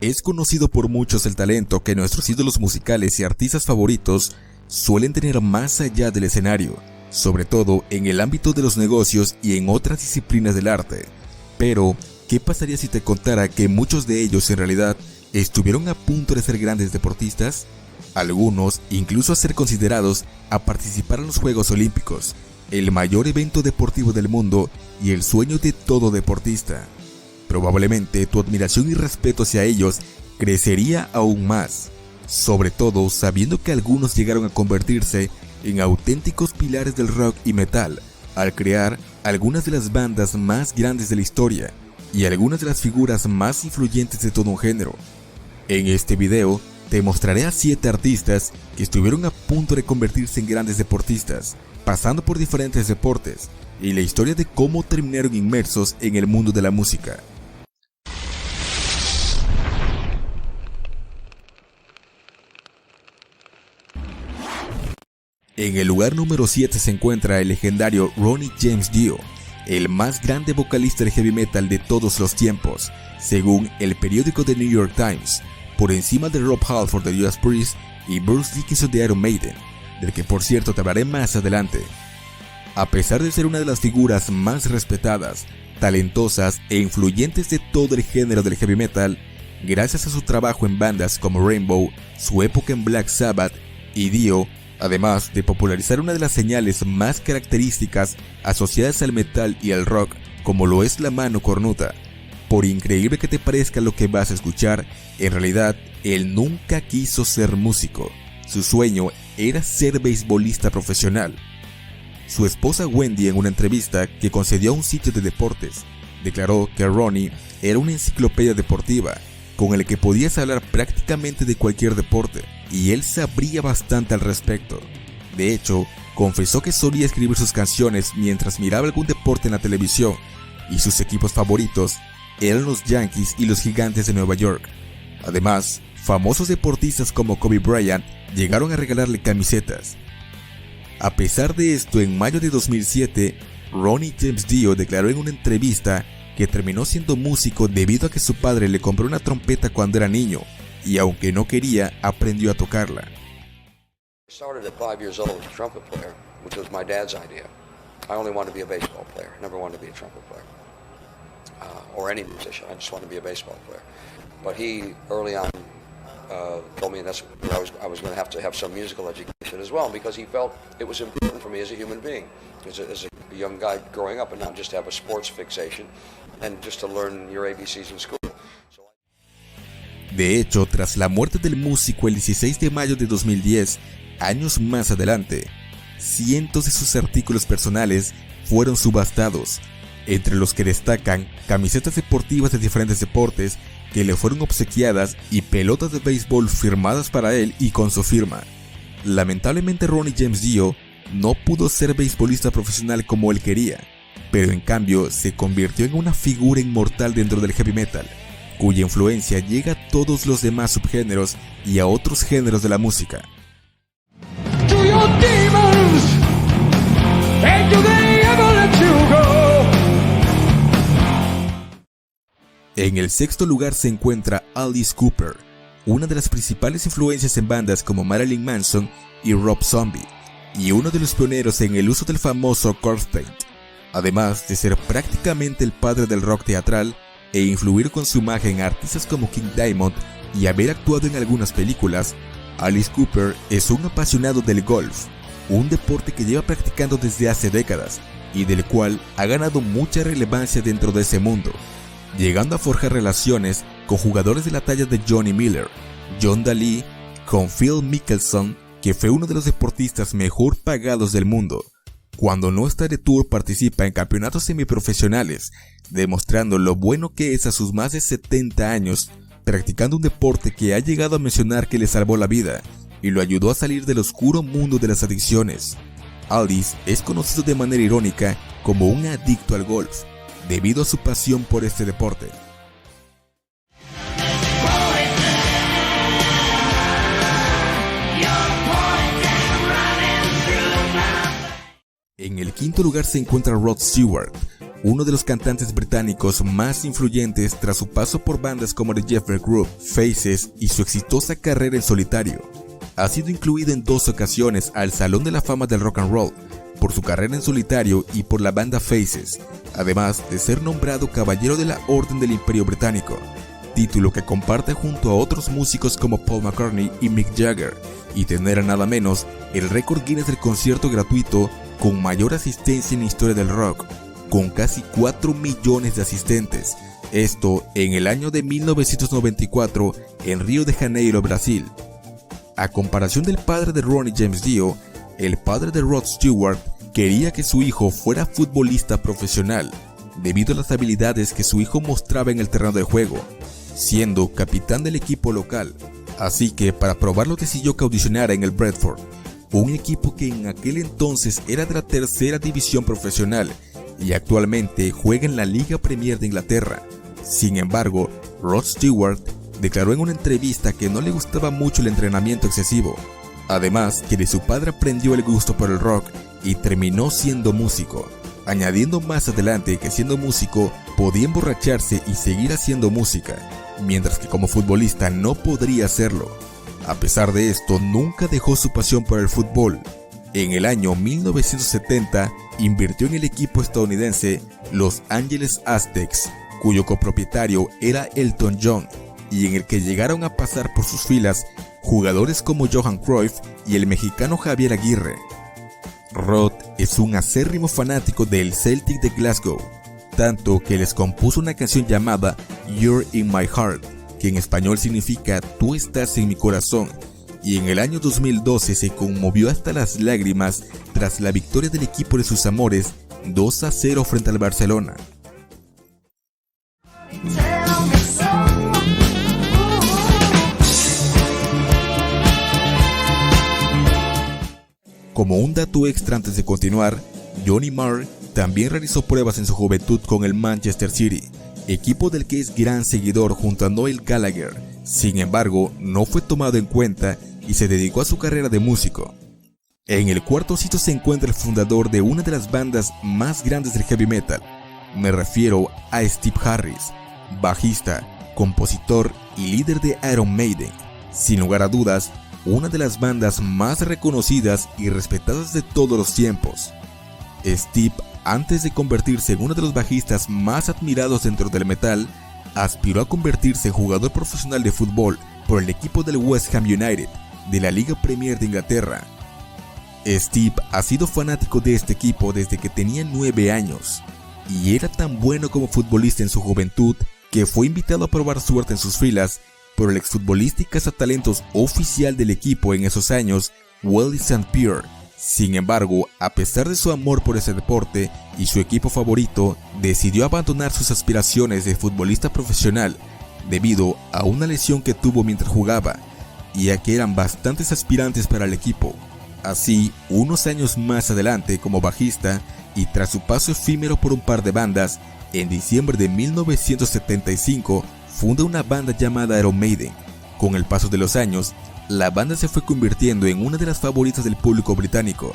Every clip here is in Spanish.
Es conocido por muchos el talento que nuestros ídolos musicales y artistas favoritos suelen tener más allá del escenario, sobre todo en el ámbito de los negocios y en otras disciplinas del arte. Pero, ¿qué pasaría si te contara que muchos de ellos en realidad estuvieron a punto de ser grandes deportistas? Algunos incluso a ser considerados a participar en los Juegos Olímpicos, el mayor evento deportivo del mundo y el sueño de todo deportista. Probablemente tu admiración y respeto hacia ellos crecería aún más, sobre todo sabiendo que algunos llegaron a convertirse en auténticos pilares del rock y metal, al crear algunas de las bandas más grandes de la historia y algunas de las figuras más influyentes de todo un género. En este video te mostraré a 7 artistas que estuvieron a punto de convertirse en grandes deportistas, pasando por diferentes deportes, y la historia de cómo terminaron inmersos en el mundo de la música. En el lugar número 7 se encuentra el legendario Ronnie James Dio, el más grande vocalista de heavy metal de todos los tiempos, según el periódico The New York Times, por encima de Rob Halford de Judas Priest y Bruce Dickinson de Iron Maiden, del que por cierto te hablaré más adelante. A pesar de ser una de las figuras más respetadas, talentosas e influyentes de todo el género del heavy metal, gracias a su trabajo en bandas como Rainbow, su época en Black Sabbath y Dio, además de popularizar una de las señales más características asociadas al metal y al rock, como lo es la mano cornuta. Por increíble que te parezca lo que vas a escuchar, en realidad él nunca quiso ser músico. Su sueño era ser beisbolista profesional. Su esposa Wendy, en una entrevista que concedió a un sitio de deportes, declaró que Ronnie era una enciclopedia deportiva, con el que podías hablar prácticamente de cualquier deporte, y él sabría bastante al respecto. De hecho, confesó que solía escribir sus canciones mientras miraba algún deporte en la televisión, y sus equipos favoritos eran los Yankees y los Gigantes de Nueva York. Además, famosos deportistas como Kobe Bryant llegaron a regalarle camisetas. A pesar de esto, en mayo de 2007, Ronnie James Dio declaró en una entrevista que terminó siendo músico debido a que su padre le compró una trompeta cuando era niño, y aunque no quería, aprendió a tocarla. Started at 5 years old as a trumpet player, which was my dad's idea. I only wanted to be a baseball player. Never wanted to be a trumpet player or any musician. I just wanted to be a baseball player. But he early on told me that's I was going to have some musical education as well, because he felt it was important for me as a human being, as a young guy growing up, and not just have a sports fixation and just to learn your ABCs in school. De hecho, tras la muerte del músico el 16 de mayo de 2010, años más adelante, cientos de sus artículos personales fueron subastados, entre los que destacan camisetas deportivas de diferentes deportes que le fueron obsequiadas y pelotas de béisbol firmadas para él y con su firma. Lamentablemente Ronnie James Dio no pudo ser beisbolista profesional como él quería, pero en cambio se convirtió en una figura inmortal dentro del heavy metal, cuya influencia llega a todos los demás subgéneros y a otros géneros de la música. En el sexto lugar se encuentra Alice Cooper, una de las principales influencias en bandas como Marilyn Manson y Rob Zombie, y uno de los pioneros en el uso del famoso corpse paint, además de ser prácticamente el padre del rock teatral e influir con su imagen a artistas como King Diamond y haber actuado en algunas películas. Alice Cooper es un apasionado del golf, un deporte que lleva practicando desde hace décadas y del cual ha ganado mucha relevancia dentro de ese mundo, llegando a forjar relaciones con jugadores de la talla de Johnny Miller, John Daly, con Phil Mickelson, que fue uno de los deportistas mejor pagados del mundo. Cuando no está de tour, participa en campeonatos semiprofesionales, demostrando lo bueno que es a sus más de 70 años, practicando un deporte que ha llegado a mencionar que le salvó la vida y lo ayudó a salir del oscuro mundo de las adicciones. Alice es conocido de manera irónica como un adicto al golf, debido a su pasión por este deporte. En el quinto lugar se encuentra Rod Stewart, uno de los cantantes británicos más influyentes tras su paso por bandas como The Jeffrey Group, Faces y su exitosa carrera en solitario. Ha sido incluido en 2 ocasiones al Salón de la Fama del Rock and Roll, por su carrera en solitario y por la banda Faces, además de ser nombrado Caballero de la Orden del Imperio Británico, título que comparte junto a otros músicos como Paul McCartney y Mick Jagger, y tener a nada menos el récord Guinness del concierto gratuito con mayor asistencia en la historia del rock, con casi 4 millones de asistentes, esto en el año de 1994 en Río de Janeiro, Brasil. A comparación del padre de Ronnie James Dio, el padre de Rod Stewart quería que su hijo fuera futbolista profesional, debido a las habilidades que su hijo mostraba en el terreno de juego, siendo capitán del equipo local. Así que para probarlo decidió que audicionara en el Bradford, un equipo que en aquel entonces era de la 3ª división profesional y actualmente juega en la Liga Premier de Inglaterra. Sin embargo, Rod Stewart declaró en una entrevista que no le gustaba mucho el entrenamiento excesivo, además que de su padre aprendió el gusto por el rock y terminó siendo músico, añadiendo más adelante que siendo músico podía emborracharse y seguir haciendo música, mientras que como futbolista no podría hacerlo. A pesar de esto, nunca dejó su pasión por el fútbol. En el año 1970 invirtió en el equipo estadounidense Los Angeles Aztecs, cuyo copropietario era Elton John, y en el que llegaron a pasar por sus filas jugadores como Johan Cruyff y el mexicano Javier Aguirre. Rod es un acérrimo fanático del Celtic de Glasgow, tanto que les compuso una canción llamada You're in My Heart, que en español significa Tú estás en mi corazón, y en el año 2012 se conmovió hasta las lágrimas tras la victoria del equipo de sus amores 2-0 frente al Barcelona. Como un dato extra antes de continuar, Johnny Marr también realizó pruebas en su juventud con el Manchester City, equipo del que es gran seguidor junto a Noel Gallagher. Sin embargo, no fue tomado en cuenta y se dedicó a su carrera de músico. En el cuarto sitio se encuentra el fundador de una de las bandas más grandes del heavy metal. Me refiero a Steve Harris, bajista, compositor y líder de Iron Maiden. Sin lugar a dudas, una de las bandas más reconocidas y respetadas de todos los tiempos. Steve, antes de convertirse en uno de los bajistas más admirados dentro del metal, aspiró a convertirse en jugador profesional de fútbol por el equipo del West Ham United de la Liga Premier de Inglaterra. Steve ha sido fanático de este equipo desde que tenía 9 años y era tan bueno como futbolista en su juventud que fue invitado a probar suerte en sus filas por el exfutbolista y cazatalentos oficial del equipo en esos años, Wally St. Pierre. Sin embargo, a pesar de su amor por ese deporte y su equipo favorito, decidió abandonar sus aspiraciones de futbolista profesional debido a una lesión que tuvo mientras jugaba, ya que eran bastantes aspirantes para el equipo. Así, unos años más adelante como bajista y tras su paso efímero por un par de bandas, en diciembre de 1975 funda una banda llamada Iron Maiden. Con el paso de los años, la banda se fue convirtiendo en una de las favoritas del público británico,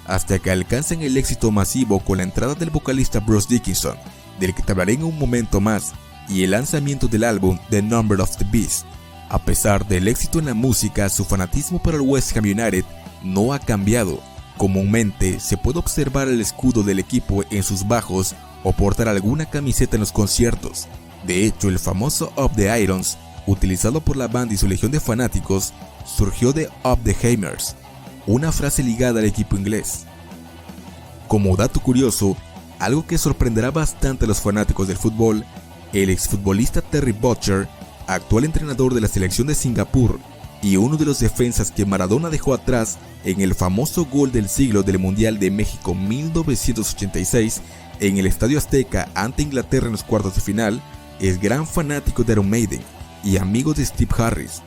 hasta que alcanzan el éxito masivo con la entrada del vocalista Bruce Dickinson, del que te hablaré en un momento más, y el lanzamiento del álbum The Number of the Beast. A pesar del éxito en la música, su fanatismo para el West Ham United no ha cambiado. Comúnmente se puede observar el escudo del equipo en sus bajos o portar alguna camiseta en los conciertos. De hecho, el famoso Up the Irons, utilizado por la banda y su legión de fanáticos, surgió de Up the Hammers, una frase ligada al equipo inglés. Como dato curioso, algo que sorprenderá bastante a los fanáticos del fútbol, el exfutbolista Terry Butcher, actual entrenador de la selección de Singapur y uno de los defensas que Maradona dejó atrás en el famoso gol del siglo del Mundial de México 1986 en el Estadio Azteca ante Inglaterra en los cuartos de final, es gran fanático de Iron Maiden y amigo de Steve Harris.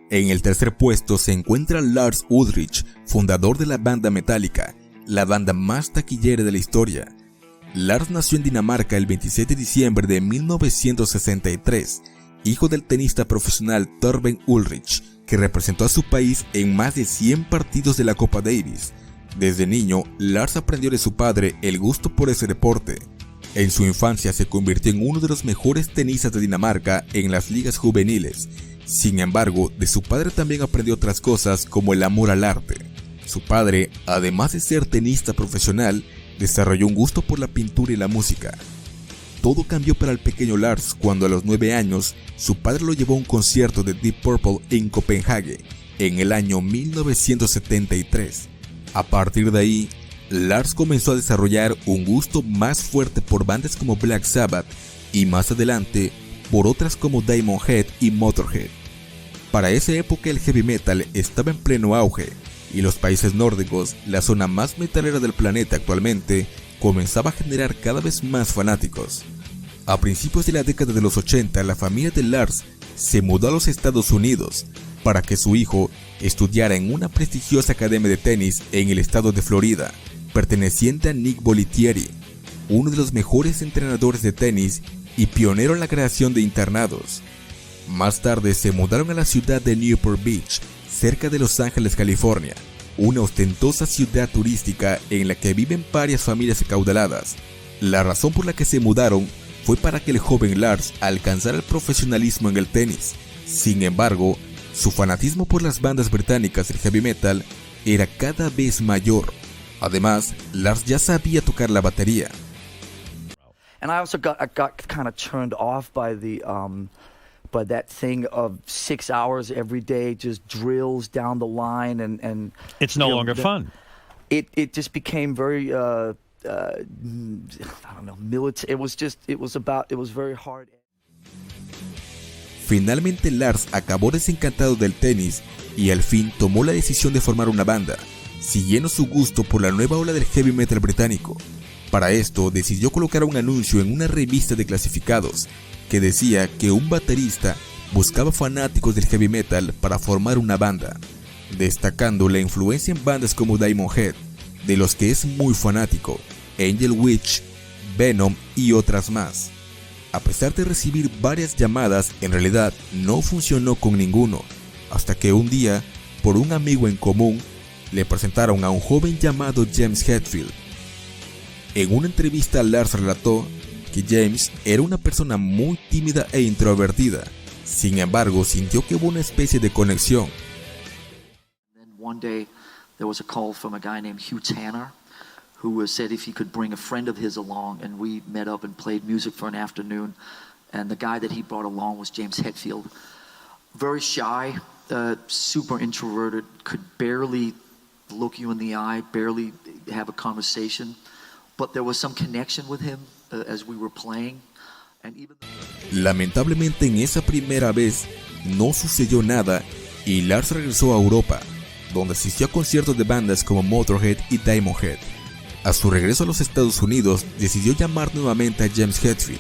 En el tercer puesto se encuentra Lars Ulrich, fundador de la banda Metallica, la banda más taquillera de la historia. Lars nació en Dinamarca el 27 de diciembre de 1963 hijo del tenista profesional Torben Ulrich, que representó a su país en más de 100 partidos de la Copa Davis. Desde niño, Lars aprendió de su padre el gusto por ese deporte. En su infancia se convirtió en uno de los mejores tenistas de Dinamarca en las ligas juveniles. Sin embargo, de su padre también aprendió otras cosas como el amor al arte. Su padre, además de ser tenista profesional, desarrolló un gusto por la pintura y la música. Todo cambió para el pequeño Lars cuando a los 9 años su padre lo llevó a un concierto de Deep Purple en Copenhague en el año 1973. A partir de ahí, Lars comenzó a desarrollar un gusto más fuerte por bandas como Black Sabbath y más adelante por otras como Diamond Head y Motorhead. Para esa época el heavy metal estaba en pleno auge y los países nórdicos, la zona más metalera del planeta actualmente, comenzaba a generar cada vez más fanáticos. A principios de la década de los 80, la familia de Lars se mudó a los Estados Unidos para que su hijo estudiara en una prestigiosa academia de tenis en el estado de Florida, perteneciente a Nick Bollettieri, uno de los mejores entrenadores de tenis y pionero en la creación de internados. Más tarde se mudaron a la ciudad de Newport Beach, cerca de Los Ángeles, California, una ostentosa ciudad turística en la que viven varias familias acaudaladas. La razón por la que se mudaron fue para que el joven Lars alcanzara el profesionalismo en el tenis. Sin embargo, su fanatismo por las bandas británicas del heavy metal era cada vez mayor. Además, Lars ya sabía tocar la batería. And I also got kind of turned off by that thing of 6 hours every day, just drills down the line, and it's no longer fun. It just became very I don't know, military. It was very hard. Finalmente Lars acabó desencantado del tenis y al fin tomó la decisión de formar una banda, siguiendo su gusto por la nueva ola del heavy metal británico. Para esto decidió colocar un anuncio en una revista de clasificados que decía que un baterista buscaba fanáticos del heavy metal para formar una banda, destacando la influencia en bandas como Diamond Head, de los que es muy fanático, Angel Witch, Venom y otras más. A pesar de recibir varias llamadas, en realidad no funcionó con ninguno, hasta que un día, por un amigo en común, le presentaron a un joven llamado James Hetfield. En una entrevista, Lars relató que James era una persona muy tímida e introvertida. Sin embargo, sintió que hubo una especie de conexión. One day there was a call from a guy named Hugh Tanner who said if he could bring a friend of his along, and we met up and played music for an afternoon, and the guy that he brought along was James Hetfield. Very shy, super introverted, could barely look you in the eye, barely have a conversation, but there was some connection with him as we were playing. And even Lamentablemente en esa primera vez no sucedió nada y Lars regresó a Europa, donde asistió a conciertos de bandas como Motorhead y Diamond Head. A su regreso a los Estados Unidos decidió llamar nuevamente a James Hetfield.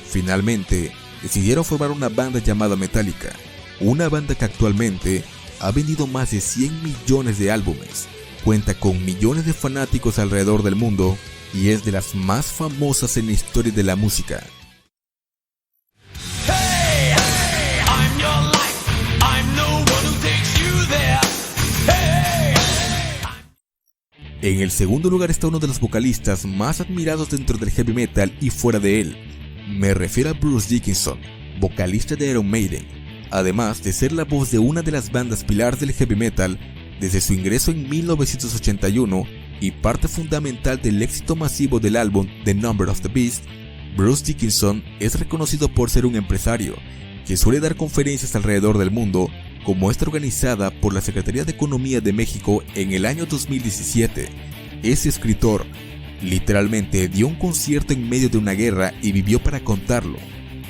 Finalmente decidieron formar una banda llamada Metallica, una banda que actualmente ha vendido más de 100 millones de álbumes, cuenta con millones de fanáticos alrededor del mundo y es de las más famosas en la historia de la música. En el segundo lugar está uno de los vocalistas más admirados dentro del heavy metal y fuera de él. Me refiero a Bruce Dickinson, vocalista de Iron Maiden. Además de ser la voz de una de las bandas pilares del heavy metal desde su ingreso en 1981 y parte fundamental del éxito masivo del álbum The Number of the Beast, Bruce Dickinson es reconocido por ser un empresario que suele dar conferencias alrededor del mundo, como esta organizada por la Secretaría de Economía de México en el año 2017. Es escritor, literalmente dio un concierto en medio de una guerra y vivió para contarlo.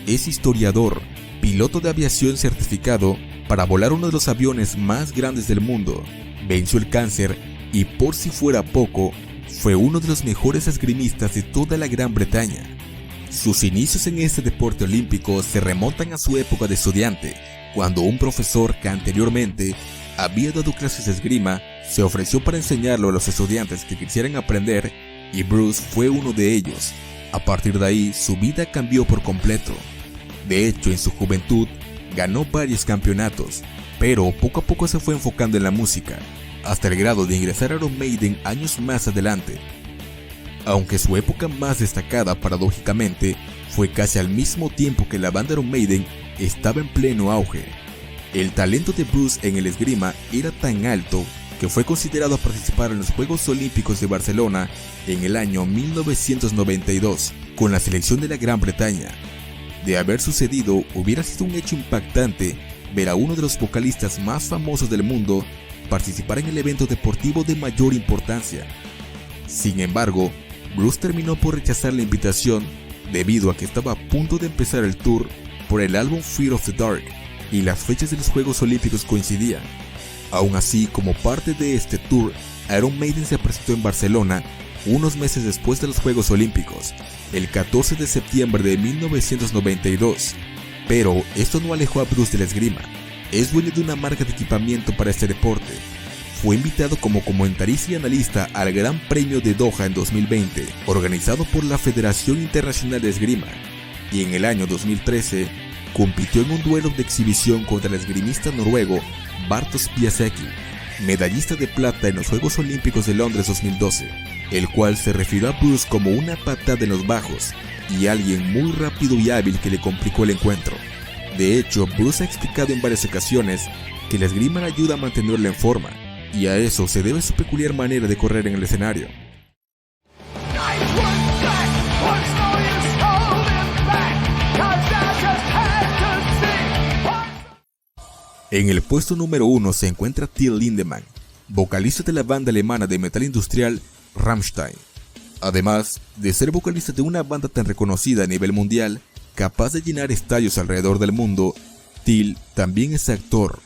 Es historiador, piloto de aviación certificado para volar uno de los aviones más grandes del mundo, venció el cáncer y por si fuera poco, fue uno de los mejores esgrimistas de toda la Gran Bretaña. Sus inicios en este deporte olímpico se remontan a su época de estudiante, cuando un profesor que anteriormente había dado clases de esgrima se ofreció para enseñarlo a los estudiantes que quisieran aprender y Bruce fue uno de ellos. A partir de ahí, su vida cambió por completo. De hecho, en su juventud ganó varios campeonatos, pero poco a poco se fue enfocando en la música, hasta el grado de ingresar a Iron Maiden años más adelante. Aunque su época más destacada, paradójicamente, fue casi al mismo tiempo que la banda Iron Maiden estaba en pleno auge. El talento de Bruce en el esgrima era tan alto que fue considerado a participar en los Juegos Olímpicos de Barcelona en el año 1992 con la selección de la Gran Bretaña. De haber sucedido, hubiera sido un hecho impactante ver a uno de los vocalistas más famosos del mundo participar en el evento deportivo de mayor importancia. Sin embargo, Bruce terminó por rechazar la invitación debido a que estaba a punto de empezar el tour por el álbum Fear of the Dark y las fechas de los Juegos Olímpicos coincidían. Aún así, como parte de este tour, Iron Maiden se presentó en Barcelona unos meses después de los Juegos Olímpicos, el 14 de septiembre de 1992. Pero esto no alejó a Bruce de la esgrima. Es dueño de una marca de equipamiento para este deporte. Fue invitado como comentarista y analista al Gran Premio de Doha en 2020, organizado por la Federación Internacional de Esgrima, y en el año 2013 compitió en un duelo de exhibición contra el esgrimista noruego Bartosz Piasecki, medallista de plata en los Juegos Olímpicos de Londres 2012, el cual se refirió a Bruce como una patada en los bajos y alguien muy rápido y hábil que le complicó el encuentro. De hecho, Bruce ha explicado en varias ocasiones que la esgrima le ayuda a mantenerla en forma, y a eso se debe su peculiar manera de correr en el escenario. En el puesto número 1 se encuentra Till Lindemann, vocalista de la banda alemana de metal industrial Rammstein. Además de ser vocalista de una banda tan reconocida a nivel mundial, capaz de llenar estadios alrededor del mundo, Till también es actor.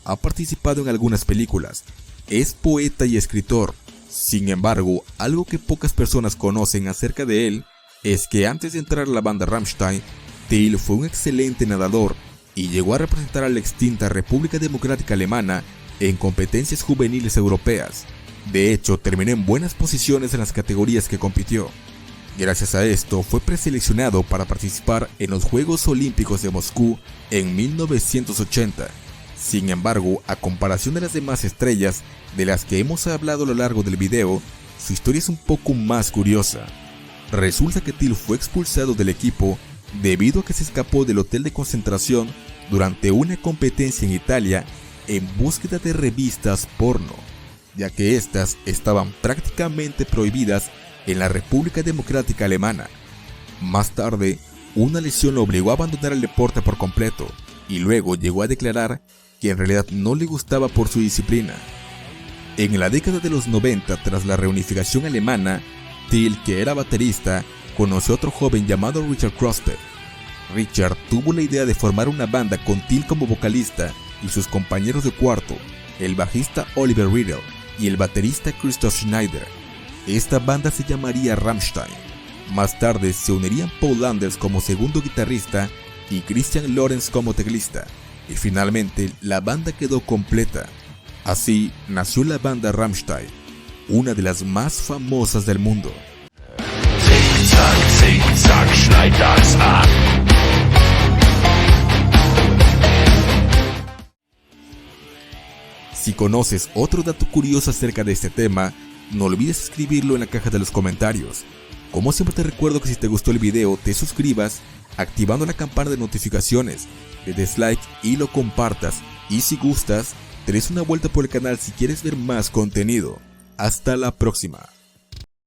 Ha participado en algunas películas, es poeta y escritor. Sin embargo, algo que pocas personas conocen acerca de él es que antes de entrar a la banda Rammstein, Till fue un excelente nadador y llegó a representar a la extinta República Democrática Alemana en competencias juveniles europeas. De hecho, terminó en buenas posiciones en las categorías que compitió. Gracias a esto, fue preseleccionado para participar en los Juegos Olímpicos de Moscú en 1980. Sin embargo, a comparación de las demás estrellas de las que hemos hablado a lo largo del video, su historia es un poco más curiosa. Resulta que Till fue expulsado del equipo debido a que se escapó del hotel de concentración durante una competencia en Italia en búsqueda de revistas porno, ya que estas estaban prácticamente prohibidas en la República Democrática Alemana. Más tarde, una lesión lo obligó a abandonar el deporte por completo, y luego llegó a declarar que en realidad no le gustaba por su disciplina. En la década de los 90, tras la reunificación alemana, Till, que era baterista, conoció a otro joven llamado Richard Kruspe. Richard tuvo la idea de formar una banda con Till como vocalista y sus compañeros de cuarto, el bajista Oliver Riedel y el baterista Christoph Schneider. Esta banda se llamaría Rammstein. Más tarde se unirían Paul Landers como segundo guitarrista y Christian Lorenz como teclista, y finalmente la banda quedó completa. Así nació la banda Rammstein, una de las más famosas del mundo. Si conoces otro dato curioso acerca de este tema, no olvides escribirlo en la caja de los comentarios. Como siempre te recuerdo que si te gustó el video te suscribas activando la campana de notificaciones, le des like y lo compartas, y si gustas, te des una vuelta por el canal si quieres ver más contenido. Hasta la próxima.